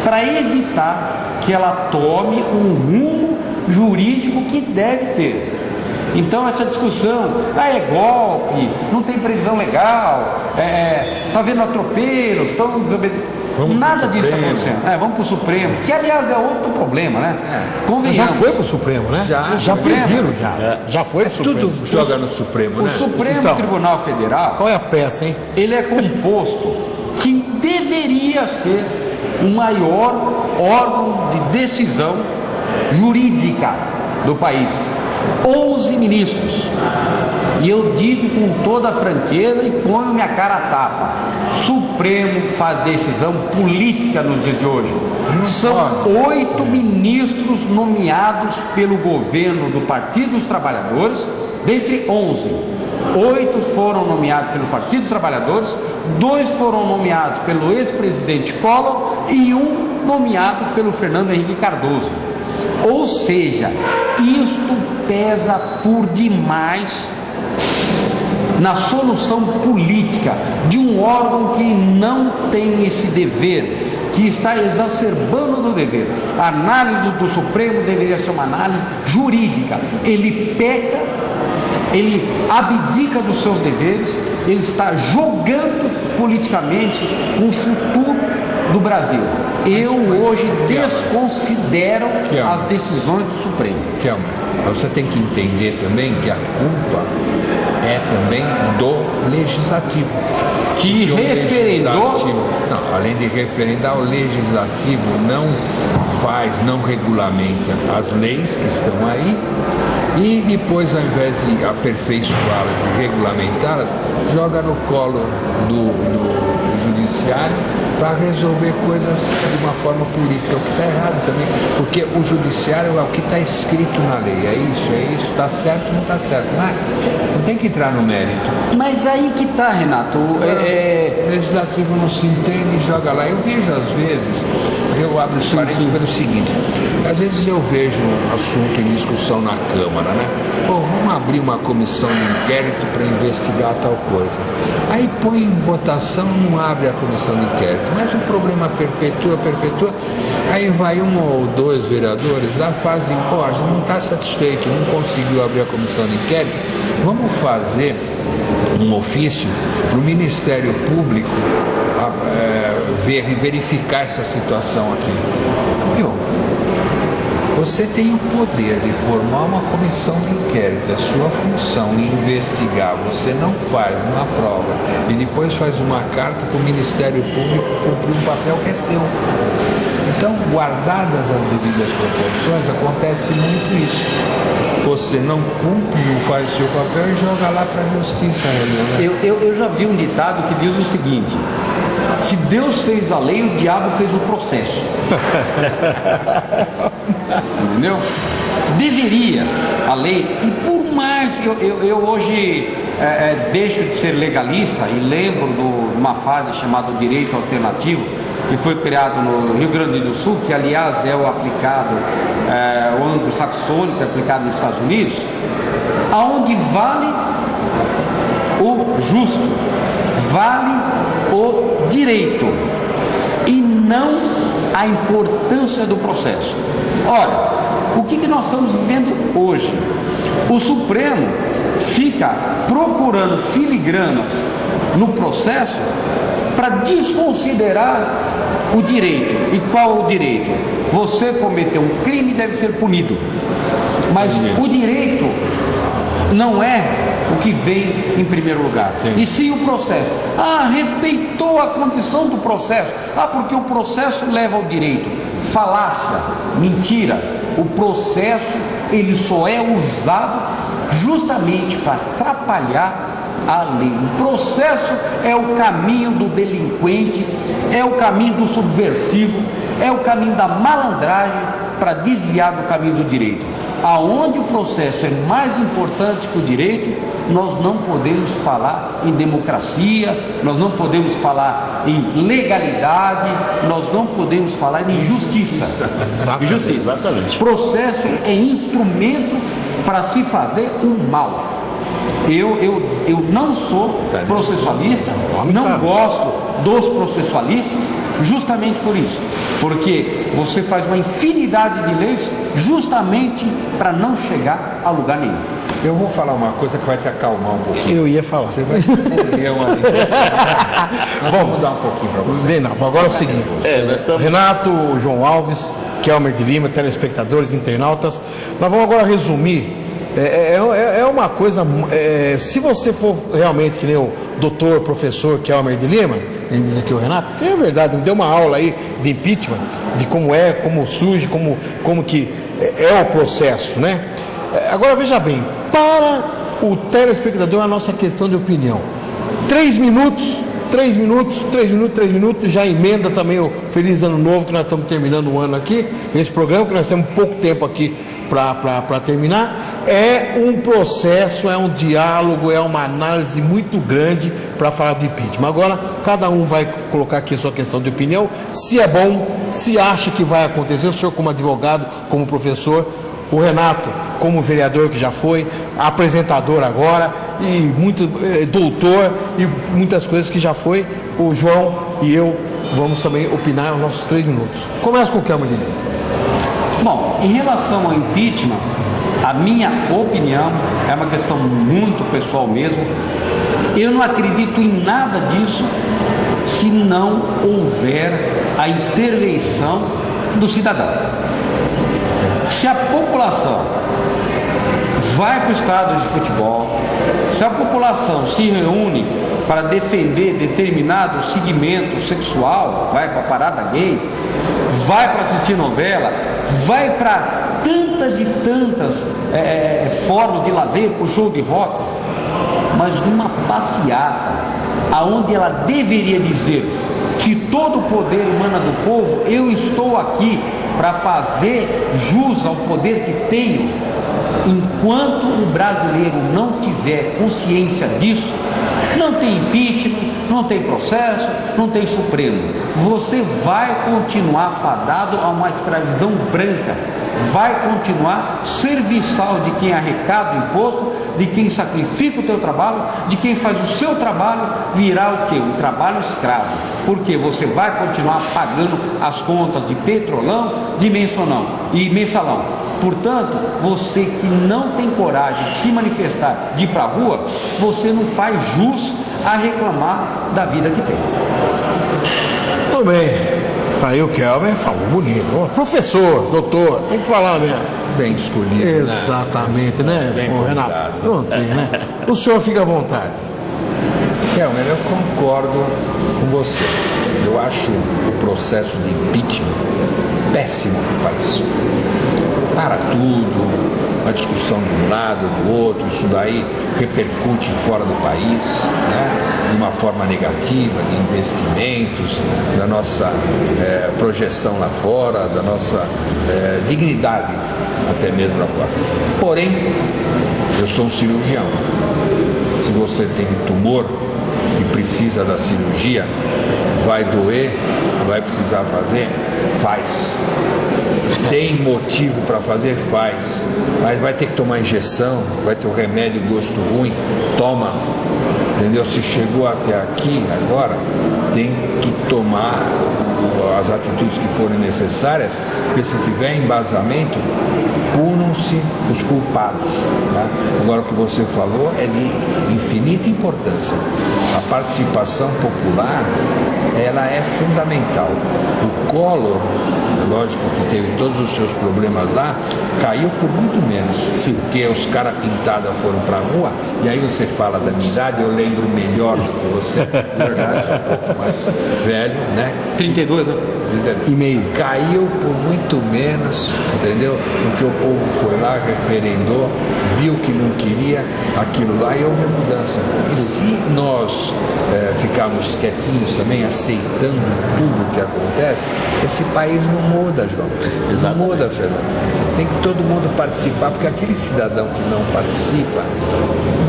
para evitar que ela tome um rumo jurídico que deve ter. Então essa discussão, é golpe, não tem previsão legal, tá vendo atropelos, estão desobedecendo. Nada disso está acontecendo. Vamos para o Supremo, que aliás é outro problema, né? Convenhamos. Já foi pro Supremo, né? Já pediram, já foi pro Supremo. Tudo joga no Supremo, O né? Supremo Tribunal Federal, Qual é a peça, hein? ele é composto que deveria ser o maior órgão de decisão jurídica do país. 11 ministros. E eu digo com toda a franqueza e ponho minha cara a tapa: Supremo faz decisão política nos dias de hoje. São 8 ministros nomeados pelo governo do Partido dos Trabalhadores, dentre 11. 8 foram nomeados pelo Partido dos Trabalhadores, 2 foram nomeados pelo ex-presidente Collor e 1 nomeado pelo Fernando Henrique Cardoso. Ou seja, isto pesa por demais na solução política de um órgão que não tem esse dever, que está exacerbando do dever. A análise do Supremo deveria ser uma análise jurídica. Ele peca, ele abdica dos seus deveres, ele está jogando politicamente o futuro do Brasil. Eu hoje desconsidero as decisões do Supremo. Você tem que entender também que a culpa é também do legislativo. Que referendou. Não, além de referendar, o legislativo não regulamenta as leis que estão aí, e depois, ao invés de aperfeiçoá-las e regulamentá-las, joga no colo do judiciário para resolver coisas de uma forma política, o que está errado também, porque o judiciário é o que está escrito na lei, é isso, está certo, não está certo, não tem que entrar no mérito. Mas aí que está, Renato, O legislativo não se entende e joga lá. Eu vejo às vezes, eu abro esse parênteses pelo seguinte: às vezes eu vejo um assunto em discussão na Câmara, né? Vamos abrir uma comissão de inquérito para investigar tal coisa. Aí põe em votação, não abre a comissão de inquérito, mas o problema perpetua. Aí vai 1 ou 2 vereadores lá, fazem, a gente não está satisfeito, não conseguiu abrir a comissão de inquérito, vamos fazer um ofício para o Ministério Público verificar essa situação aqui. Você tem o poder de formar uma comissão de inquérito, a sua função é investigar, você não faz, não aprova, e depois faz uma carta para o Ministério Público cumprir um papel que é seu. Então, guardadas as devidas proporções, acontece muito isso. Você não cumpre, não faz o seu papel e joga lá para a justiça. Eu já vi um ditado que diz o seguinte: se Deus fez a lei, o diabo fez o processo. Entendeu? Deveria a lei, e por mais que eu hoje deixo de ser legalista e lembro de uma fase chamada direito alternativo, que foi criado no Rio Grande do Sul, que aliás é o aplicado, o anglo-saxônico aplicado nos Estados Unidos, aonde vale o justo, vale o direito e não a importância do processo. Olha, o que nós estamos vivendo hoje? O Supremo fica procurando filigranas no processo para desconsiderar o direito. E qual é o direito? Você cometeu um crime, deve ser punido. Mas o direito não é o que vem em primeiro lugar. E sim o processo. Respeitou a condição do processo. Porque o processo leva ao direito. Falácia, mentira. O processo, ele só é usado justamente para atrapalhar a lei. O processo é o caminho do delinquente, é o caminho do subversivo, é o caminho da malandragem para desviar do caminho do direito. Aonde o processo é mais importante que o direito, nós não podemos falar em democracia, nós não podemos falar em legalidade, nós não podemos falar em justiça. Exatamente. Processo é instrumento para se fazer o mal. Eu não sou processualista, não gosto dos processualistas, justamente por isso. Porque você faz uma infinidade de leis justamente para não chegar a lugar nenhum. Eu vou falar uma coisa que vai te acalmar um pouquinho. Eu ia falar. Você vai entender uma Nós vamos mudar um pouquinho para você. Não, agora é o seguinte. Renato, João Alves, Kelmer de Lima, telespectadores, internautas, nós vamos agora resumir. É uma coisa, se você for realmente que nem o doutor, professor Kelmer de Lima, ele diz aqui o Renato, que é verdade, me deu uma aula aí de impeachment, de como surge, como que é o processo, né? Agora veja bem, para o telespectador a nossa questão de opinião, 3 minutos, já emenda também o Feliz Ano Novo, que nós estamos terminando o ano aqui, esse programa, que nós temos pouco tempo aqui para terminar. É um processo, é um diálogo, é uma análise muito grande para falar do impeachment. Agora, cada um vai colocar aqui a sua questão de opinião, se é bom, se acha que vai acontecer, o senhor como advogado, como professor, o Renato como vereador que já foi, apresentador agora, e muito doutor, e muitas coisas que já foi, o João e eu vamos também opinar nos nossos 3 minutos. Começa com o Kelmer de Lima. Bom, em relação ao impeachment, a minha opinião é uma questão muito pessoal mesmo. Eu não acredito em nada disso se não houver a intervenção do cidadão. Se a população vai para o estádio de futebol, se a população se reúne para defender determinado segmento sexual, vai para a parada gay, vai para assistir novela, vai para tantas e tantas formas de lazer, para o show de rock, mas numa passeata, aonde ela deveria dizer que todo o poder emana do povo, eu estou aqui para fazer jus ao poder que tenho. Enquanto o brasileiro não tiver consciência disso, não tem impeachment, não tem processo, não tem Supremo. Você vai continuar fadado a uma escravidão branca, vai continuar serviçal de quem arrecada o imposto, de quem sacrifica o teu trabalho, de quem faz o seu trabalho virar o quê? Um trabalho escravo. Porque você vai continuar pagando as contas de Petrolão, de mensalão e mensalão. Portanto, você que não tem coragem de se manifestar, de ir para a rua, você não faz jus a reclamar da vida que tem. Tudo bem. Aí o Kelmer falou bonito. Professor, doutor, tem que falar mesmo. Bem escolhido. Exatamente, né, bem Renato? Não tem, né? O senhor fica à vontade. Kelmer, eu concordo com você. Eu acho o processo de impeachment péssimo para o país. Para tudo, a discussão de um lado, do outro, isso daí repercute fora do país, né? De uma forma negativa, de investimentos, da nossa projeção lá fora, da nossa dignidade, até mesmo lá fora. Porém, eu sou um cirurgião. Se você tem um tumor e precisa da cirurgia, vai doer, vai precisar fazer, faz. Tem motivo para fazer, faz. Mas vai ter que tomar injeção, vai ter o remédio de gosto ruim, toma. Entendeu? Se chegou até aqui agora, tem que tomar as atitudes que forem necessárias, porque se tiver embasamento, punam-se os culpados. Tá? Agora, o que você falou é de infinita importância. A participação popular, ela é fundamental. O Collor, é lógico que teve todos os seus problemas lá, caiu por muito menos. Sim. Porque os caras pintados foram para a rua, e aí você fala da minha idade, eu lembro melhor do que você, verdade, um pouco mais velho, né? 32, né? E meio. Caiu por muito menos, entendeu? Porque o povo foi lá, referendou, viu que não queria aquilo lá e houve a mudança. E se nós ficarmos quietinhos também, aceitando tudo o que acontece, esse país não muda, João. Exatamente. Não muda, Fernando. Tem que todo mundo participar, porque aquele cidadão que não participa,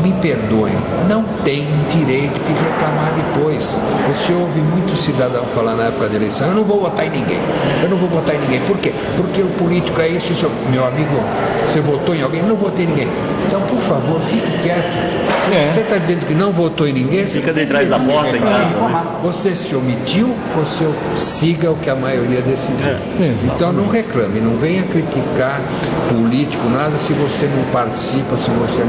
me perdoem, não tem direito de reclamar depois. Você ouve muito cidadão falar na época da eleição, eu não vou votar em ninguém, eu não vou votar em ninguém. Por quê? Porque o político é isso, meu amigo, você votou em alguém? Não votei em ninguém. Então, por favor, fique quieto. Você está dizendo que não votou em ninguém? Fica de trás da porta em casa. Né? Você se omitiu, você siga o que a maioria decidiu. Então não reclame, não venha criticar político, nada, se você não participa, se você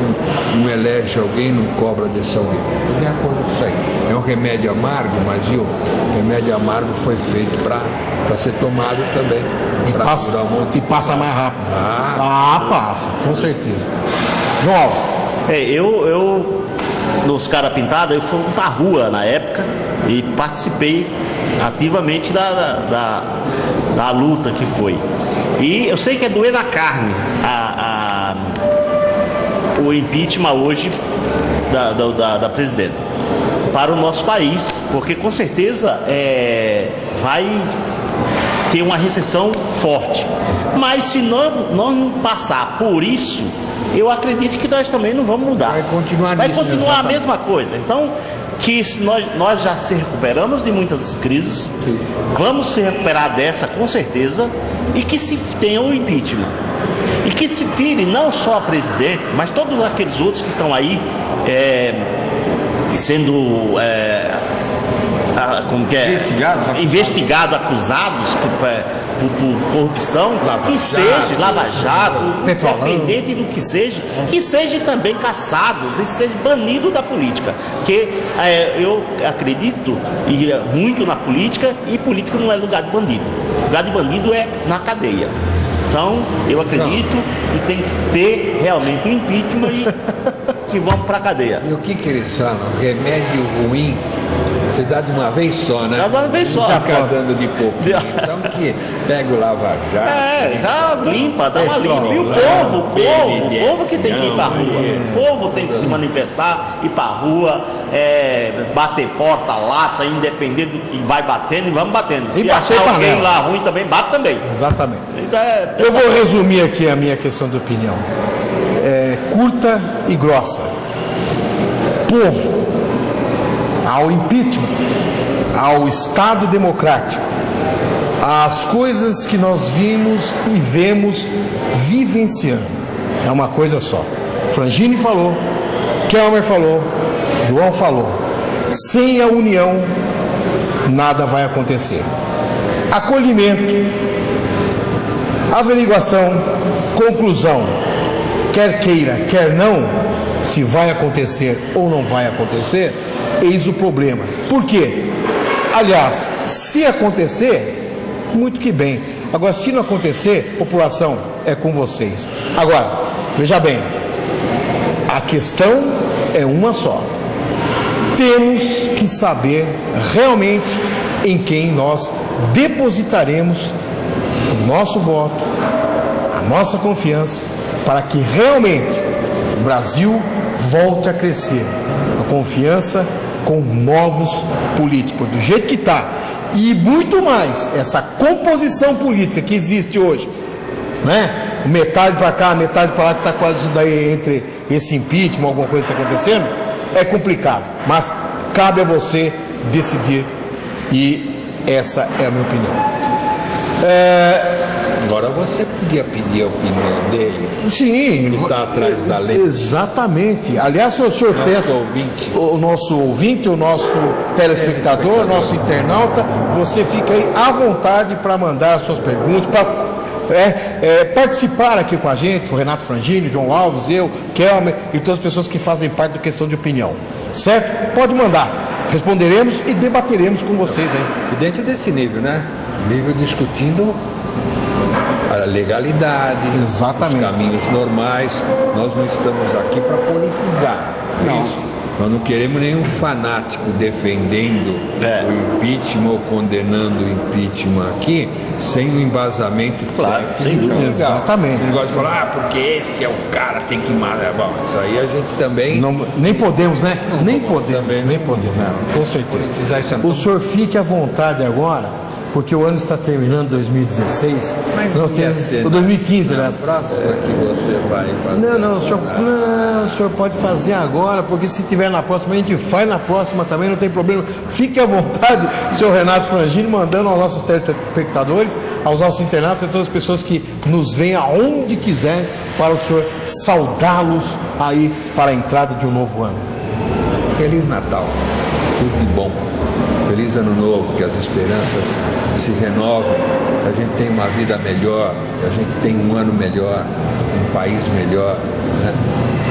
não elege alguém, não cobra desse alguém. Estou de acordo com isso aí. É um remédio amargo, mas viu, o remédio amargo foi feito para ser tomado também. E passa mais rápido. Passa, com certeza. João Alves. Eu nos Cara Pintada, eu fui pra rua na época e participei ativamente da luta que foi. E eu sei que é doer na carne o impeachment hoje da presidenta para o nosso país, porque com certeza vai ter uma recessão forte. Mas se nós não passar por isso, eu acredito que nós também não vamos mudar. Vai continuar a mesma coisa. Então, que se nós já se recuperamos de muitas crises, vamos se recuperar dessa com certeza, e que se tenha o impeachment. E que se tire não só a presidente, mas todos aqueles outros que estão aí sendo investigados, acusados por corrupção, que seja Lava Jato, independente do que seja também caçados e seja banido da política. Porque eu acredito muito na política, e política não é lugar de bandido. Lugar de bandido é na cadeia. Então, eu acredito que tem que ter realmente um impeachment e que vamos para a cadeia. E o que eles falam? Remédio ruim você dá de uma vez só, né? Dá de uma vez só. Fica dando de pouquinho. Então que pega o Lava Jato. Já limpa, dá uma limpa. E o povo que tem que ir para a rua. O povo tem que se manifestar, ir para a rua, bater porta, lata, independente do que vai batendo, e vamos batendo. Se achar alguém lá ruim também, bate também. Exatamente. Então, eu vou resumir aqui a minha questão de opinião. Curta e grossa. Povo, ao impeachment, ao Estado democrático, às coisas que nós vimos e vemos vivenciando. É uma coisa só. Frangini falou, Kelmer falou, João falou. Sem a união, nada vai acontecer. Acolhimento, averiguação, conclusão. Quer queira, quer não, se vai acontecer ou não vai acontecer, eis o problema. Por quê? Aliás, se acontecer, muito que bem. Agora, se não acontecer, população, é com vocês. Agora, veja bem, a questão é uma só. Temos que saber realmente em quem nós depositaremos o nosso voto, a nossa confiança, para que realmente o Brasil volte a crescer. A confiança com novos políticos, do jeito que está. E muito mais, essa composição política que existe hoje, né? Metade para cá, metade para lá, que está quase isso daí entre esse impeachment, alguma coisa está acontecendo, é complicado. Mas cabe a você decidir, e essa é a minha opinião. Agora você podia pedir a opinião dele. Sim. Que está atrás da lei. Exatamente. Aliás, se o senhor pensa, o nosso ouvinte, o nosso telespectador, nosso internauta, você fica aí à vontade para mandar as suas perguntas, para participar aqui com a gente, com o Renato Frangini, João Alves, eu, Kelmer e todas as pessoas que fazem parte do Questão de Opinião. Certo? Pode mandar. Responderemos e debateremos com vocês aí. E dentro desse nível, né? Nível discutindo a legalidade, exatamente, os caminhos normais. Nós não estamos aqui para politizar. Não. Isso. Nós não queremos nenhum fanático defendendo o impeachment ou condenando o impeachment aqui sem um embasamento. Claro, sem dúvida. Exatamente. Você gosta de falar, porque esse é o cara, tem que matar. Bom, isso aí a gente também. Não, nem podemos, né? Não, nem podemos. Também, nem podemos. Não, com certeza. O senhor fique à vontade agora, porque o ano está terminando, 2016. Mas nós temos o 2015, aliás. Próxima que você vai fazer. Não, o senhor pode fazer agora, porque se tiver na próxima, a gente faz na próxima também, não tem problema. Fique à vontade, senhor Renato Frangini, mandando aos nossos telespectadores, aos nossos internautas e a todas as pessoas que nos veem aonde quiser, para o senhor saudá-los aí para a entrada de um novo ano. Feliz Natal, tudo de bom. Feliz Ano Novo, que as esperanças se renovem, que a gente tenha uma vida melhor, que a gente tenha um ano melhor, um país melhor, né?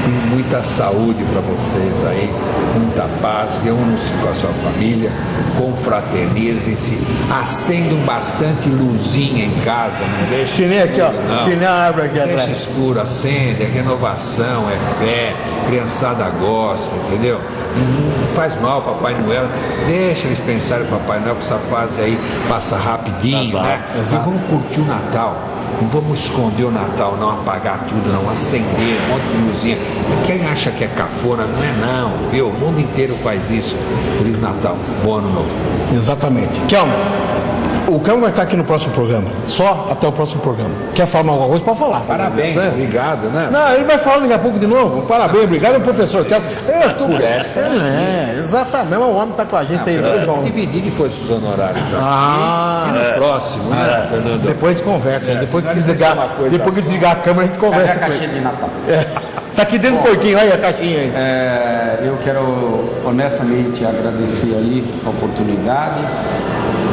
E muita saúde para vocês aí, muita paz, reúnam-se com a sua família, confraternizem-se, acendam bastante luzinha em casa, não deixe que nem aqui, ó, não. Que nem a árvore aqui atrás. Deixa escuro, acende, é renovação, é fé, criançada gosta, entendeu? Não faz mal Papai Noel, deixa eles pensarem o Papai Noel, que essa fase aí passa rapidinho, né? Exato. E vamos curtir o Natal. Não vamos esconder o Natal, não apagar tudo, não acender um monte de luzinha. E quem acha que é cafona, não é não, viu? O mundo inteiro faz isso. Feliz Natal, bom Ano Novo. Exatamente. Kelmo, o Kelmo vai estar aqui no próximo programa. Só até o próximo programa. Quer falar alguma coisa? Pode falar. Parabéns, né? Obrigado, né? Não, ele vai falar daqui a pouco de novo. Parabéns, obrigado, professor Kelmo. Exatamente. O homem está com a gente aí. Vamos dividir depois os honorários aqui. Ah, e no próximo, né, Fernando? Depois a gente conversa. Depois que desligar a câmera, a gente conversa com ele. De Natal. Tá aqui dentro do porquinho, olha a caixinha aí. Eu quero honestamente agradecer aí a oportunidade.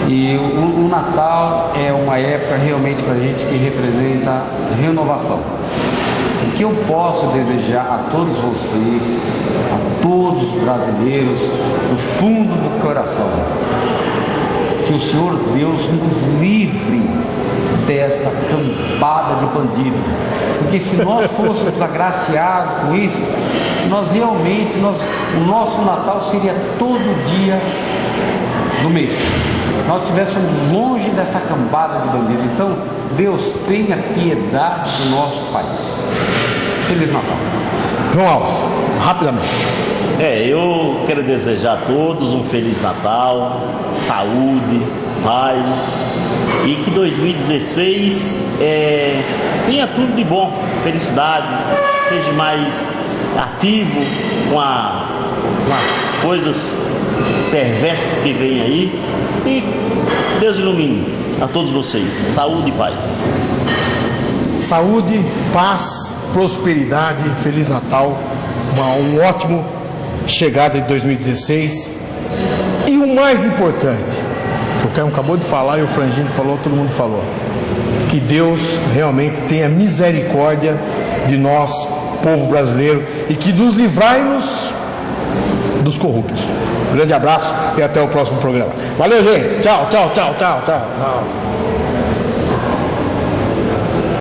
E o Natal é uma época realmente para a gente que representa renovação. O que eu posso desejar a todos vocês, a todos os brasileiros, do fundo do coração, que o Senhor Deus nos livre desta cambada de bandido. Porque se nós fôssemos agraciados com isso, nós realmente, o nosso Natal seria todo dia do mês. Nós estivéssemos longe dessa cambada de bandidos. Então, Deus tenha piedade do nosso país. Feliz Natal. João Alves, rapidamente. Eu quero desejar a todos um Feliz Natal, saúde, paz, e que 2016 tenha tudo de bom, felicidade, seja mais ativo com as coisas perversas que vêm aí, e Deus ilumine a todos vocês. Saúde e paz. Saúde, paz, prosperidade, Feliz Natal, um ótimo chegada de 2016. E o mais importante, o Caio acabou de falar e o Frangini falou, todo mundo falou, que Deus realmente tenha misericórdia de nós, povo brasileiro, e que nos livrai-nos dos corruptos. Um grande abraço e até o próximo programa. Valeu, gente. Tchau.